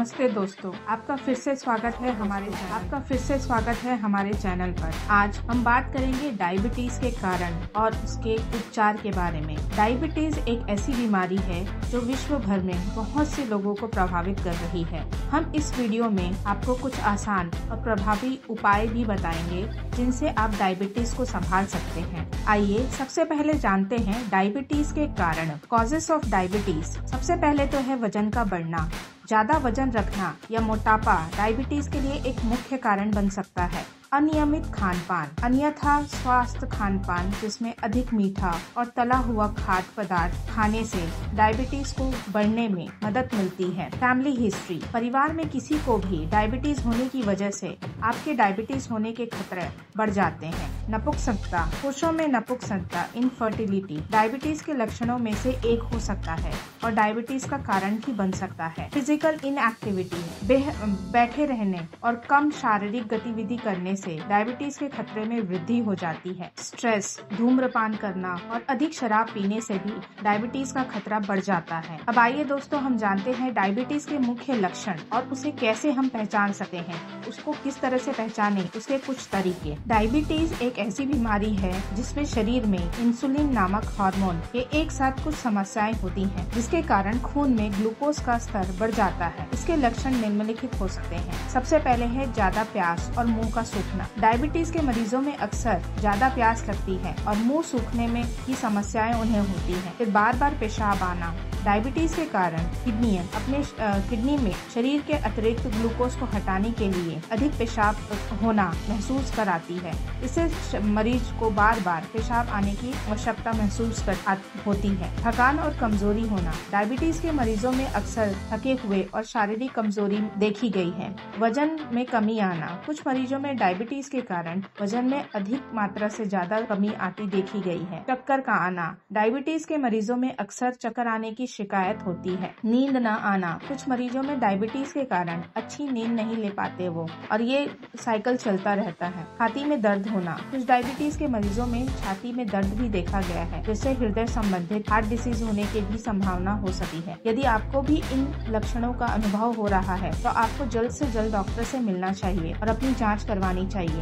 नमस्ते दोस्तों, आपका फिर से स्वागत है हमारे चैनल पर। आज हम बात करेंगे डायबिटीज के कारण और उसके उपचार के बारे में। डायबिटीज एक ऐसी बीमारी है जो विश्व भर में बहुत से लोगों को प्रभावित कर रही है। हम इस वीडियो में आपको कुछ आसान और प्रभावी उपाय भी बताएंगे जिनसे आप डायबिटीज को संभाल सकते हैं। आइए सबसे पहले जानते हैं डायबिटीज के कारण। Causes of diabetes. सबसे पहले तो है वजन का बढ़ना। ज्यादा वजन रखना या मोटापा डायबिटीज के लिए एक मुख्य कारण बन सकता है। अनियमित खान पान। अन्यथा स्वास्थ्य खान पान जिसमें अधिक मीठा और तला हुआ खाद्य पदार्थ खाने से डायबिटीज को बढ़ने में मदद मिलती है। Family history. परिवार में किसी को भी डायबिटीज होने की वजह से आपके डायबिटीज होने के खतरे बढ़ जाते हैं। नपुंसकता। पुरुषों में नपुंसकता इनफर्टिलिटी डायबिटीज के लक्षणों में से एक हो सकता है और डायबिटीज का कारण भी बन सकता है। Physical inactivity. बैठे रहने और कम शारीरिक गतिविधि करने से डायबिटीज के खतरे में वृद्धि हो जाती है। स्ट्रेस। धूम्रपान करना और अधिक शराब पीने से भी डायबिटीज का खतरा बढ़ जाता है। अब आइए दोस्तों हम जानते हैं डायबिटीज के मुख्य लक्षण और उसे कैसे हम पहचान सकते हैं, उसको किस तरह से पहचाने, उसके कुछ तरीके। डायबिटीज एक ऐसी बीमारी है जिसमें शरीर में इंसुलिन नामक हार्मोन के एक साथ कुछ समस्याएं होती हैं, जिसके कारण खून में ग्लूकोज का स्तर बढ़ जाता है। इसके लक्षण निम्नलिखित हो सकते हैं। सबसे पहले है ज्यादा प्यास और मुंह का सूखना। डायबिटीज के मरीजों में अक्सर ज्यादा प्यास लगती है और मुंह सूखने में की समस्याएं उन्हें होती हैं। फिर बार बार पेशाब आना। डायबिटीज के कारण किडनी में शरीर के अतिरिक्त ग्लूकोज को हटाने के लिए अधिक पेशाब होना महसूस कराती है। इससे मरीज को बार बार पेशाब आने की आवश्यकता महसूस होती है। थकान और कमजोरी होना। डायबिटीज के मरीजों में अक्सर थके हुए और शारीरिक कमजोरी देखी गई है। वजन में कमी आना। कुछ मरीजों में डायबिटीज के कारण वजन में अधिक मात्रा से ज्यादा कमी आती देखी गई है। चक्कर का आना। डायबिटीज के मरीजों में अक्सर चक्कर आने की शिकायत होती है। नींद न आना। कुछ मरीजों में डायबिटीज के कारण अच्छी नींद नहीं ले पाते वो और ये साइकिल चलता रहता है। छाती में दर्द होना। कुछ डायबिटीज के मरीजों में छाती में दर्द भी देखा गया है, जिससे हृदय संबंधित हार्ट डिसीज होने की भी संभावना हो सकती है। यदि आपको भी इन लक्षणों का अनुभव हो रहा है तो आपको जल्द से जल्द डॉक्टर से मिलना चाहिए और अपनी जाँच करवानी चाहिए।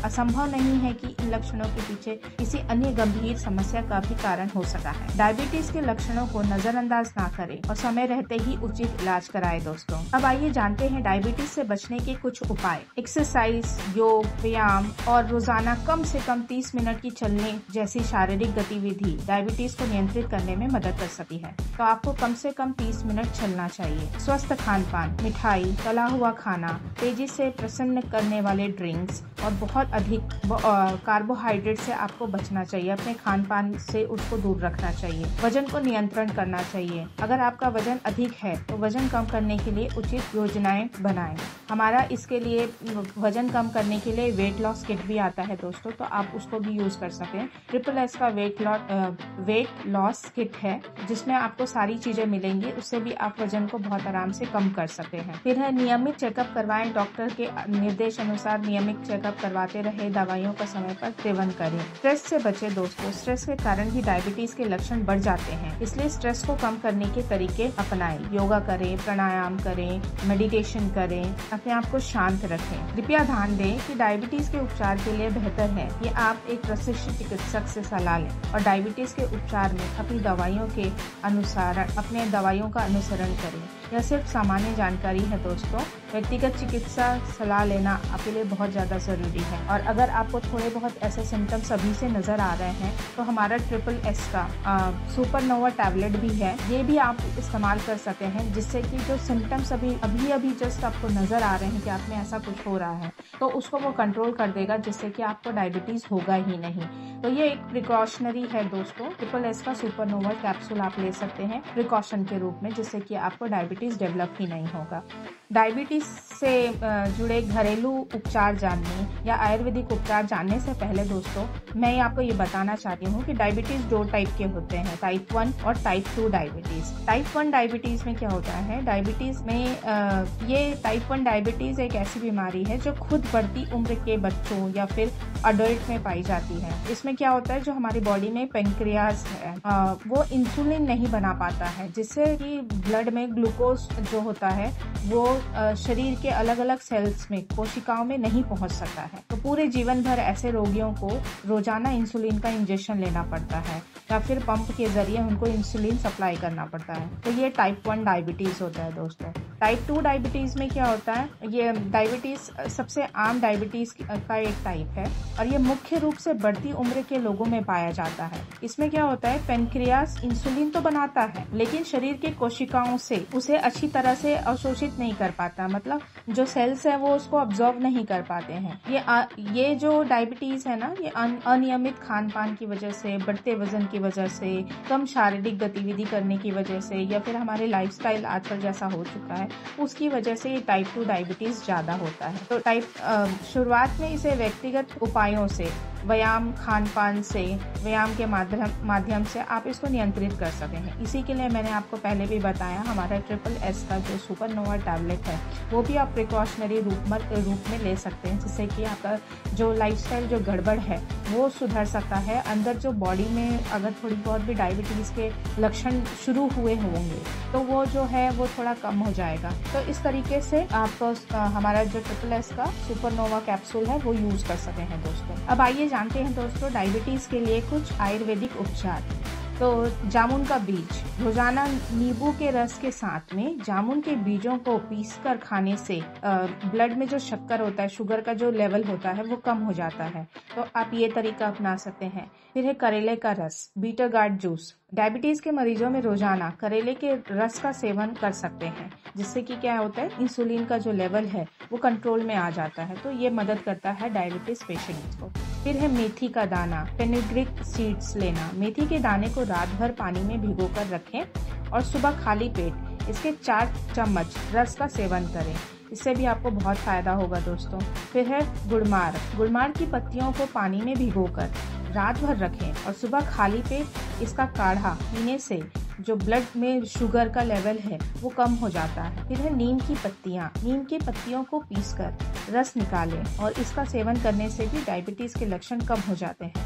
असंभव नहीं है कि इन लक्षणों के पीछे किसी अन्य गंभीर समस्या का भी कारण हो सकता है। डायबिटीज के लक्षणों को नजरअंदाज ना करें और समय रहते ही उचित इलाज कराएं दोस्तों। अब आइए जानते हैं डायबिटीज से बचने के कुछ उपाय। एक्सरसाइज, योग, व्यायाम और रोजाना कम से कम 30 मिनट की चलने जैसी शारीरिक गतिविधि डायबिटीज को नियंत्रित करने में मदद कर सकती है। तो आपको कम से कम 30 मिनट चलना चाहिए। स्वस्थ खान पान। मिठाई, तला हुआ खाना, तेजी से प्रसन्न करने वाले ड्रिंक्स और बहुत अधिक कार्बोहाइड्रेट से आपको बचना चाहिए। अपने खान पान से उसको दूर रखना चाहिए। वजन को नियंत्रण करना चाहिए। अगर आपका वजन अधिक है तो वजन कम करने के लिए उचित योजनाएं बनाएं। हमारा इसके लिए वजन कम करने के लिए वेट लॉस किट भी आता है दोस्तों, तो आप उसको भी यूज कर सकते हैं। SSS का वेट लॉस किट है जिसमें आपको सारी चीजें मिलेंगी, उससे भी आप वजन को बहुत आराम से कम कर सकते हैं। फिर है नियमित चेकअप करवाएं। डॉक्टर के निर्देश अनुसार नियमित चेकअप करवाते रहे। दवाइयों का समय पर सेवन करें। स्ट्रेस से बचे दोस्तों। स्ट्रेस के कारण भी डायबिटीज के लक्षण बढ़ जाते हैं, इसलिए स्ट्रेस को कम करने के तरीके अपनाएं। योगा करें, प्राणायाम करें, मेडिटेशन करें, अपने आप को शांत रखें। कृपया ध्यान दें कि डायबिटीज के उपचार के लिए बेहतर है कि आप एक प्रशिक्षित चिकित्सक से सलाह लें और डायबिटीज के उपचार में अपनी दवाइयों का अनुसरण करें। यह सिर्फ सामान्य जानकारी है दोस्तों। व्यक्तिगत चिकित्सा सलाह लेना आपके लिए बहुत ज़्यादा ज़रूरी है। और अगर आपको थोड़े बहुत ऐसे सिम्टम्स अभी से नज़र आ रहे हैं तो हमारा SSS का सुपरनोवा टैबलेट भी है, ये भी आप इस्तेमाल कर सकते हैं, जिससे कि जो सिम्टम्स अभी जस्ट आपको नज़र आ रहे हैं कि आप में ऐसा कुछ हो रहा है तो उसको वो कंट्रोल कर देगा, जिससे कि आपको डायबिटीज़ होगा ही नहीं। तो ये एक प्रिकॉशनरी है दोस्तों। SSS का सुपरनोवा कैप्सूल आप ले सकते हैं प्रिकॉशन के रूप में, जिससे कि आपको डायबिटीज़ डेवलप ही नहीं होगा। डायबिटीज से जुड़े घरेलू उपचार जानने या आयुर्वेदिक उपचार जानने से पहले दोस्तों मैं आपको ये बताना चाहती हूँ कि डायबिटीज 2 टाइप के होते हैं, टाइप 1 और टाइप 2 डायबिटीज। टाइप 1 डायबिटीज में क्या होता है, डायबिटीज में ये टाइप 1 डायबिटीज एक ऐसी बीमारी है जो खुद बढ़ती उम्र के बच्चों या फिर अडल्ट में पाई जाती है। इसमें क्या होता है, जो हमारी बॉडी में पेनक्रियाज है वो इंसुलिन नहीं बना पाता है, जिससे कि ब्लड में ग्लूकोज जो होता है वो शरीर के अलग अलग सेल्स में, कोशिकाओं में नहीं पहुंच सकता है। तो पूरे जीवन भर ऐसे रोगियों को रोजाना इंसुलिन का इंजेक्शन लेना पड़ता है या फिर पंप के जरिए उनको इंसुलिन सप्लाई करना पड़ता है। तो ये टाइप 1 डायबिटीज होता है दोस्तों। टाइप 2 डायबिटीज में क्या होता है, ये डायबिटीज सबसे आम डायबिटीज का एक टाइप है और ये मुख्य रूप से बढ़ती उम्र के लोगों में पाया जाता है। इसमें क्या होता है, पेनक्रियास इंसुलिन तो बनाता है लेकिन शरीर के कोशिकाओं से उसे अच्छी तरह से अवशोषित नहीं कर पाता, मतलब जो सेल्स है वो उसको अब्जॉर्ब नहीं कर पाते हैं। ये जो डायबिटीज है ना, ये अनियमित खान पान की वजह से, बढ़ते वजन की वजह से, कम शारीरिक गतिविधि करने की वजह से या फिर हमारे लाइफस्टाइल आजकल जैसा हो चुका है उसकी वजह से ये टाइप 2 डायबिटीज ज्यादा होता है। तो शुरुआत में इसे व्यक्तिगत उपायों से, व्यायाम, खान पान से, व्यायाम के माध्यम से आप इसको नियंत्रित कर सकते हैं। इसी के लिए मैंने आपको पहले भी बताया, हमारा SSS का जो सुपरनोवा टैबलेट है वो भी आप प्रिकॉशनरी रूप में ले सकते हैं, जिससे कि आपका जो लाइफस्टाइल जो गड़बड़ है वो सुधर सकता है। अंदर जो बॉडी में अगर थोड़ी बहुत भी डायबिटीज के लक्षण शुरू हुए होंगे तो वो जो है वो थोड़ा कम हो जाएगा। तो इस तरीके से आप हमारा जो SSS का सुपरनोवा कैप्सूल है वो यूज कर सकते हैं दोस्तों। अब आइए जानते हैं दोस्तों डायबिटीज के लिए कुछ आयुर्वेदिक उपचार। तो जामुन का बीज, रोजाना नींबू के रस के साथ में जामुन के बीजों को पीसकर खाने से ब्लड में जो शक्कर होता है, शुगर का जो लेवल होता है वो कम हो जाता है। तो आप ये तरीका अपना सकते हैं। फिर है करेले का रस, बीटर गार्ड जूस। डायबिटीज के मरीजों में रोजाना करेले के रस का सेवन कर सकते हैं, जिससे कि क्या होता है, इंसुलिन का जो लेवल है वो कंट्रोल में आ जाता है। तो ये मदद करता है डायबिटीज पेशेंट्स को। फिर है मेथी का दाना, फेनुग्रीक सीड्स लेना। मेथी के दाने को रात भर पानी में भिगोकर रखें और सुबह खाली पेट इसके 4 चम्मच रस का सेवन करें। इससे भी आपको बहुत फायदा होगा दोस्तों। फिर है गुड़मार। गुड़मार की पत्तियों को पानी में भिगोकर रात भर रखें और सुबह खाली पेट इसका काढ़ा पीने से जो ब्लड में शुगर का लेवल है वो कम हो जाता है। फिर है नीम की पत्तियां। नीम की पत्तियों को पीसकर रस निकालें और इसका सेवन करने से भी डायबिटीज के लक्षण कम हो जाते हैं।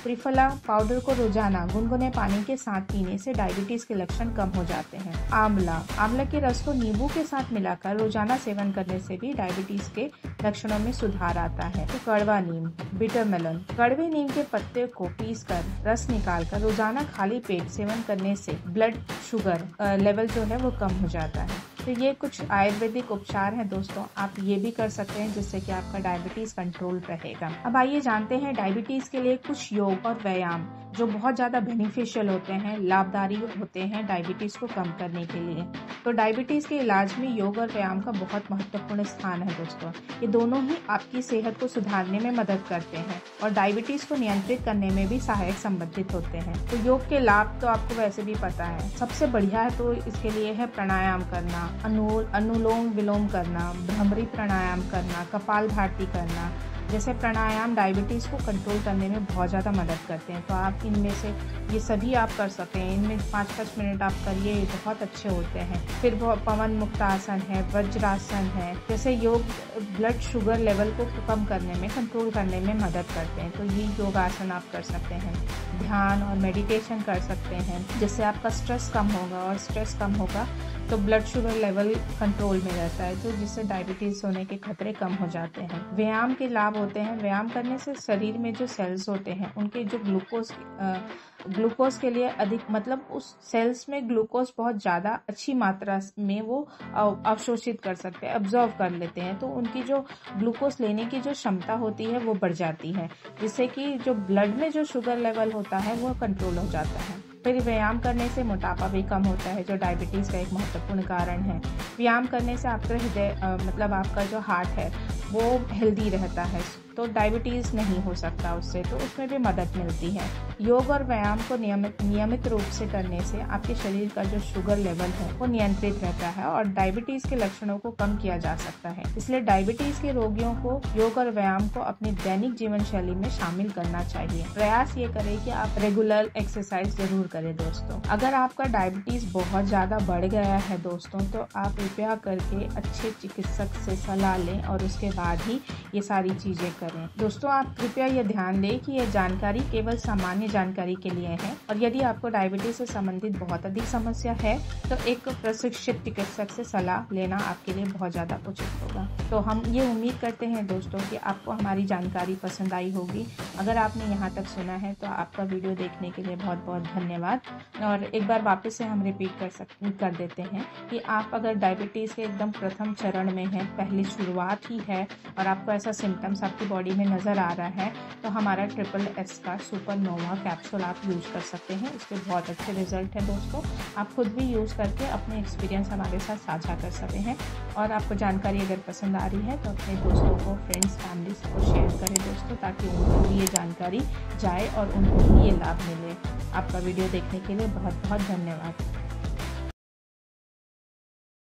त्रिफला पाउडर को रोजाना गुनगुने पानी के साथ पीने से डायबिटीज के लक्षण कम हो जाते हैं। आंवला के रस को नींबू के साथ मिलाकर रोजाना सेवन करने से भी डायबिटीज के लक्षणों में सुधार आता है। तो कड़वा नीम, बिटर मेलन। कड़वे नीम के पत्ते को पीसकर रस निकालकर रोजाना खाली पेट सेवन करने से ब्लड शुगर लेवल जो है वो कम हो जाता है। तो ये कुछ आयुर्वेदिक उपचार हैं दोस्तों, आप ये भी कर सकते हैं जिससे कि आपका डायबिटीज कंट्रोल रहेगा। अब आइए जानते हैं डायबिटीज के लिए कुछ योग और व्यायाम जो बहुत ज़्यादा बेनिफिशियल होते हैं, लाभकारी होते हैं डायबिटीज को कम करने के लिए। तो डायबिटीज के इलाज में योग और व्यायाम का बहुत महत्वपूर्ण स्थान है दोस्तों। ये दोनों ही आपकी सेहत को सुधारने में मदद करते हैं और डायबिटीज को नियंत्रित करने में भी सहायक संबंधित होते हैं। तो योग के लाभ तो आपको वैसे भी पता है, सबसे बढ़िया है तो इसके लिए है प्राणायाम करना, अनुलोम विलोम करना, भ्रमरी प्राणायाम करना, कपालभाति करना। जैसे प्राणायाम डायबिटीज को कंट्रोल करने में बहुत ज़्यादा मदद करते हैं। तो आप इनमें से ये सभी आप कर सकते हैं, इनमें 5-5 मिनट आप करिए, बहुत अच्छे होते हैं। फिर पवन मुक्त आसन है, वज्रासन है। जैसे योग ब्लड शुगर लेवल को कम करने में, कंट्रोल करने में मदद करते हैं। तो ये योगासन आप कर सकते हैं। ध्यान और मेडिटेशन कर सकते हैं, जिससे आपका स्ट्रेस कम होगा और स्ट्रेस कम होगा तो ब्लड शुगर लेवल कंट्रोल में रहता है, तो जिससे डायबिटीज होने के खतरे कम हो जाते हैं। व्यायाम के लाभ होते हैं, व्यायाम करने से शरीर में जो सेल्स होते हैं उनके जो ग्लूकोज के लिए अधिक, मतलब उस सेल्स में ग्लूकोज बहुत ज़्यादा अच्छी मात्रा में वो अवशोषित कर सकते हैं, अब्जॉर्व कर लेते हैं। तो उनकी जो ग्लूकोज लेने की जो क्षमता होती है वो बढ़ जाती है, जिससे कि जो ब्लड में जो शुगर लेवल होता है वो कंट्रोल हो जाता है। फिर व्यायाम करने से मोटापा भी कम होता है, जो डायबिटीज़ का एक महत्वपूर्ण कारण है। व्यायाम करने से आपका हृदय मतलब आपका जो हार्ट है वो हेल्दी रहता है, तो डायबिटीज़ नहीं हो सकता उससे, तो उसमें भी मदद मिलती है। योग और व्यायाम को नियमित रूप से करने से आपके शरीर का जो शुगर लेवल है वो नियंत्रित रहता है और डायबिटीज़ के लक्षणों को कम किया जा सकता है। इसलिए डायबिटीज़ के रोगियों को योग और व्यायाम को अपनी दैनिक जीवन शैली में शामिल करना चाहिए। प्रयास ये करें कि आप रेगुलर एक्सरसाइज जरूर करें दोस्तों। अगर आपका डायबिटीज़ बहुत ज़्यादा बढ़ गया है दोस्तों, तो आप कृपया करके अच्छे चिकित्सक से सलाह लें और उसके बाद ही ये सारी चीज़ें करें। दोस्तों, आप कृपया ये ध्यान दें कि यह जानकारी केवल सामान्य जानकारी के लिए है और यदि आपको डायबिटीज से संबंधित बहुत अधिक समस्या है तो एक प्रशिक्षित चिकित्सक से सलाह लेना आपके लिए बहुत ज़्यादा उचित होगा। तो हम ये उम्मीद करते हैं दोस्तों कि आपको हमारी जानकारी पसंद आई होगी। अगर आपने यहाँ तक सुना है तो आपका वीडियो देखने के लिए बहुत बहुत धन्यवाद। और एक बार वापस से हम रिपीट कर देते हैं कि आप अगर डायबिटीज़ के एकदम प्रथम चरण में हैं, पहली शुरुआत ही है और आपको ऐसा सिम्टम्स आपकी बॉडी में नज़र आ रहा है, तो हमारा SSS का सुपरनोवा कैप्सूल आप यूज़ कर सकते हैं। इसके बहुत अच्छे रिजल्ट हैं दोस्तों। आप खुद भी यूज़ करके अपने एक्सपीरियंस हमारे साथ साझा कर सकते हैं। और आपको जानकारी अगर पसंद आ रही है तो अपने दोस्तों को, फ्रेंड्स, फैमिली को शेयर करें दोस्तों, ताकि उनको भी ये जानकारी जाए और उनको भी ये लाभ मिले। आपका वीडियो देखने के लिए बहुत बहुत धन्यवाद।